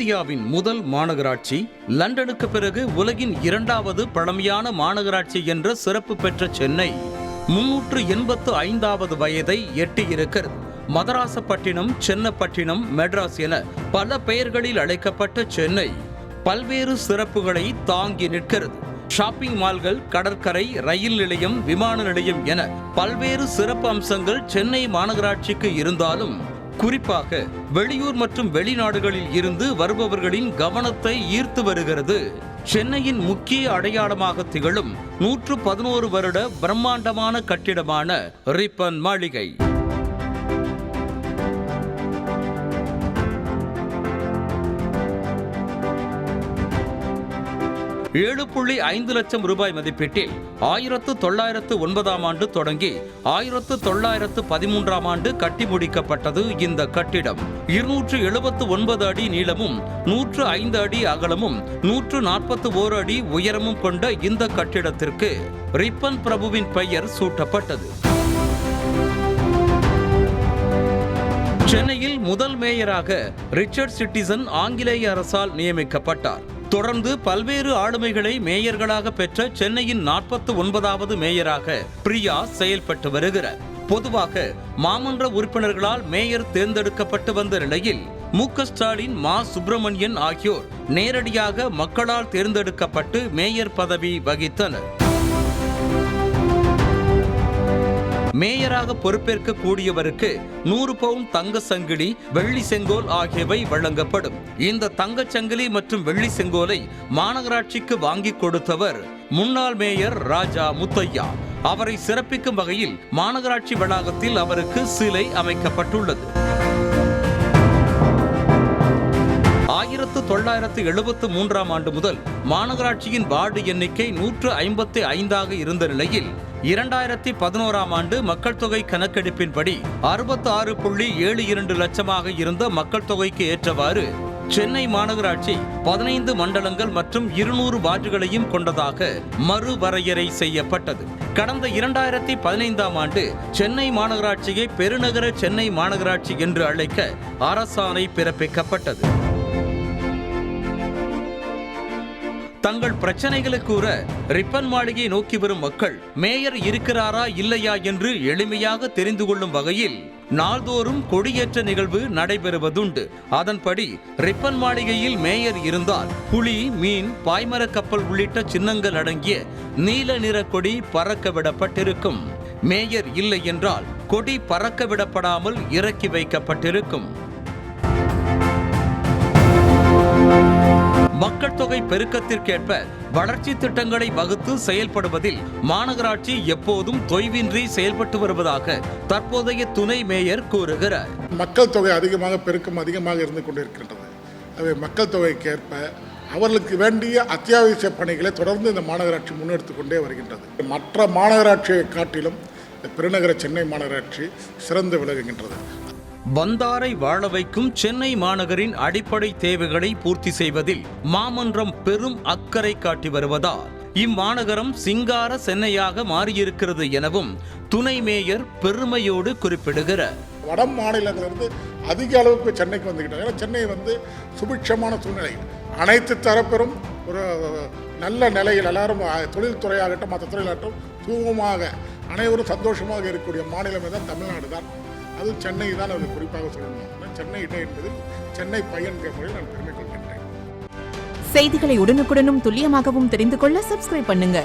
இந்தியாவின் முதல் மாநகராட்சி, லண்டனுக்கு பிறகு உலகின் 2வது பழமையான மாநகராட்சி என்ற சிறப்பு பெற்ற சென்னை 385வது வயதை எட்டியிருக்கிறது. மதராசப்பட்டினம், சென்னப்பட்டினம், மெட்ராஸ் என பல பெயர்களில் அழைக்கப்பட்ட சென்னை பல்வேறு சிறப்புகளை தாங்கி நிற்கிறது. ஷாப்பிங் மால்கள், கடற்கரை, ரயில் நிலையம், விமான நிலையம் என பல்வேறு சிறப்பு அம்சங்கள் சென்னை மாநகராட்சிக்கு இருந்தாலும் குறிப்பாக வெளியூர் மற்றும் வெளிநாடுகளில் இருந்து வருபவர்களின் கவனத்தை ஈர்த்து வருகிறது சென்னையின் முக்கிய அடையாளமாக திகழும் 111 வருட பிரம்மாண்டமான கட்டிடமான ரிப்பன் மாளிகை. 7.5 லட்சம் ரூபாய் மதிப்பீட்டில் 1909ஆம் ஆண்டு தொடங்கி 1913ஆம் ஆண்டு கட்டி முடிக்கப்பட்டது இந்த கட்டிடம். 279 அடி நீளமும் 105 அடி அகலமும் 141 அடி உயரமும் கொண்ட இந்த கட்டிடத்திற்கு ரிப்பன் பிரபுவின் பெயர் சூட்டப்பட்டது. சென்னையில் முதல் மேயராக ரிச்சர்ட் சிட்டிசன் ஆங்கிலேய அரசால் நியமிக்கப்பட்டார். தொடர்ந்து பல்வேறு ஆளுமைகளை மேயர்களாக பெற்ற சென்னையின் 49வது மேயராக பிரியா செயல்பட்டு வருகிறார். பொதுவாக மாமன்ற உறுப்பினர்களால் மேயர் தேர்ந்தெடுக்கப்பட்டு வந்த நிலையில் மு.க. ஸ்டாலின், மா. சுப்பிரமணியன் ஆகியோர் நேரடியாக மக்களால் தேர்ந்தெடுக்கப்பட்டு மேயர் பதவி வகித்தனர். மேயராக பொறுப்பேற்க கூடியவருக்கு 100 பவுண்ட் தங்க சங்கிலி, வெள்ளி செங்கோல் ஆகியவை வழங்கப்படும். இந்த தங்கச் சங்கிலி மற்றும் வெள்ளி செங்கோலை மாநகராட்சிக்கு வாங்கி கொடுத்தவர் முன்னாள் மேயர் ராஜா முத்தையா. அவரை சிறப்பிக்கும் வகையில் மாநகராட்சி வளாகத்தில் அவருக்கு சிலை அமைக்கப்பட்டுள்ளது. 1973ஆம் ஆண்டு முதல் மாநகராட்சியின் வார்டு எண்ணிக்கை 155ஆக இருந்த நிலையில் 2011ஆம் ஆண்டு மக்கள் தொகை கணக்கெடுப்பின்படி 66.72 லட்சமாக இருந்த மக்கள் தொகைக்கு ஏற்றவாறு சென்னை மாநகராட்சி 15 மண்டலங்கள் மற்றும் 200 வார்டுகளையும் கொண்டதாக மறுவரையறை செய்யப்பட்டது. கடந்த 2015ஆம் ஆண்டு சென்னை மாநகராட்சியை பெருநகர சென்னை மாநகராட்சி என்று அழைக்க அரசாணை பிறப்பிக்கப்பட்டது. தங்கள் பிரச்சனைகளை கூற ரிப்பன் மாளிகை நோக்கி வரும் மக்கள் மேயர் இருக்கிறாரா இல்லையா என்று எளிமையாக தெரிந்து கொள்ளும் வகையில் நாள்தோறும் கொடியேற்ற நிகழ்வு நடைபெறுவதுண்டு. அதன்படி ரிப்பன் மாளிகையில் மேயர் இருந்தால் புலி, மீன், பாய்மர கப்பல் உள்ளிட்ட சின்னங்கள் அடங்கிய நீல நிற கொடி பறக்க விடப்பட்டிருக்கும். மேயர் இல்லை என்றால் கொடி பறக்க விடப்படாமல் இறக்கி வைக்கப்பட்டிருக்கும். மக்கள் தொகை பெருக்கத்திற்கேற்ப வளர்ச்சி திட்டங்களை வகுத்து செயல்படுவதில் மாநகராட்சி எப்போதும் தொய்வின்றி செயல்பட்டு வருவதாக தற்போதைய துணை மேயர் கூறுகிறார். மக்கள் தொகை பெருக்கம் அதிகமாக இருந்து கொண்டிருக்கின்றது. அவை மக்கள் தொகைக்கேற்ப அவர்களுக்கு வேண்டிய அத்தியாவசிய பணிகளை தொடர்ந்து இந்த மாநகராட்சி முன்னெடுத்துக் கொண்டே வருகின்றது. மற்ற மாநகராட்சியை காட்டிலும் பெருநகர சென்னை மாநகராட்சி சிறந்து விளங்குகின்றது. வந்தாரை வாழ வைக்கும் சென்னை மாநகரின் அடிப்படை தேவைகளை பூர்த்தி செய்வதில் மாமன்றம் பெரும் அக்கறை காட்டி வருவதால் இம்மாநகரம் சிங்கார சென்னையாக மாறியிருக்கிறது எனவும் துணை மேயர் பெருமையோடு குறிப்பிடுகிறார். வட மாநிலங்களிலிருந்து அதிக அளவுக்கு சென்னைக்கு வந்துக்கிட்டாங்க. சென்னை சுபிட்சமான சூழ்நிலை, அனைத்து தரப்பெரும் ஒரு நல்ல நிலையில் எல்லாரும் தொழில்துறையாகட்டும் மற்ற துறையாகட்டும் தூவமாக அனைவரும் சந்தோஷமாக இருக்கக்கூடிய மாநிலமே தான் தமிழ்நாடு தான். அது சென்னை தான் அது குறிப்பாக சொல்லணும். சென்னை என்பது சென்னை பையன் முறையில் நான் பெருமை கொள்கின்றேன். செய்திகளை உடனுக்குடனும் துல்லியமாகவும் தெரிந்து கொள்ள சப்ஸ்கிரைப் பண்ணுங்க.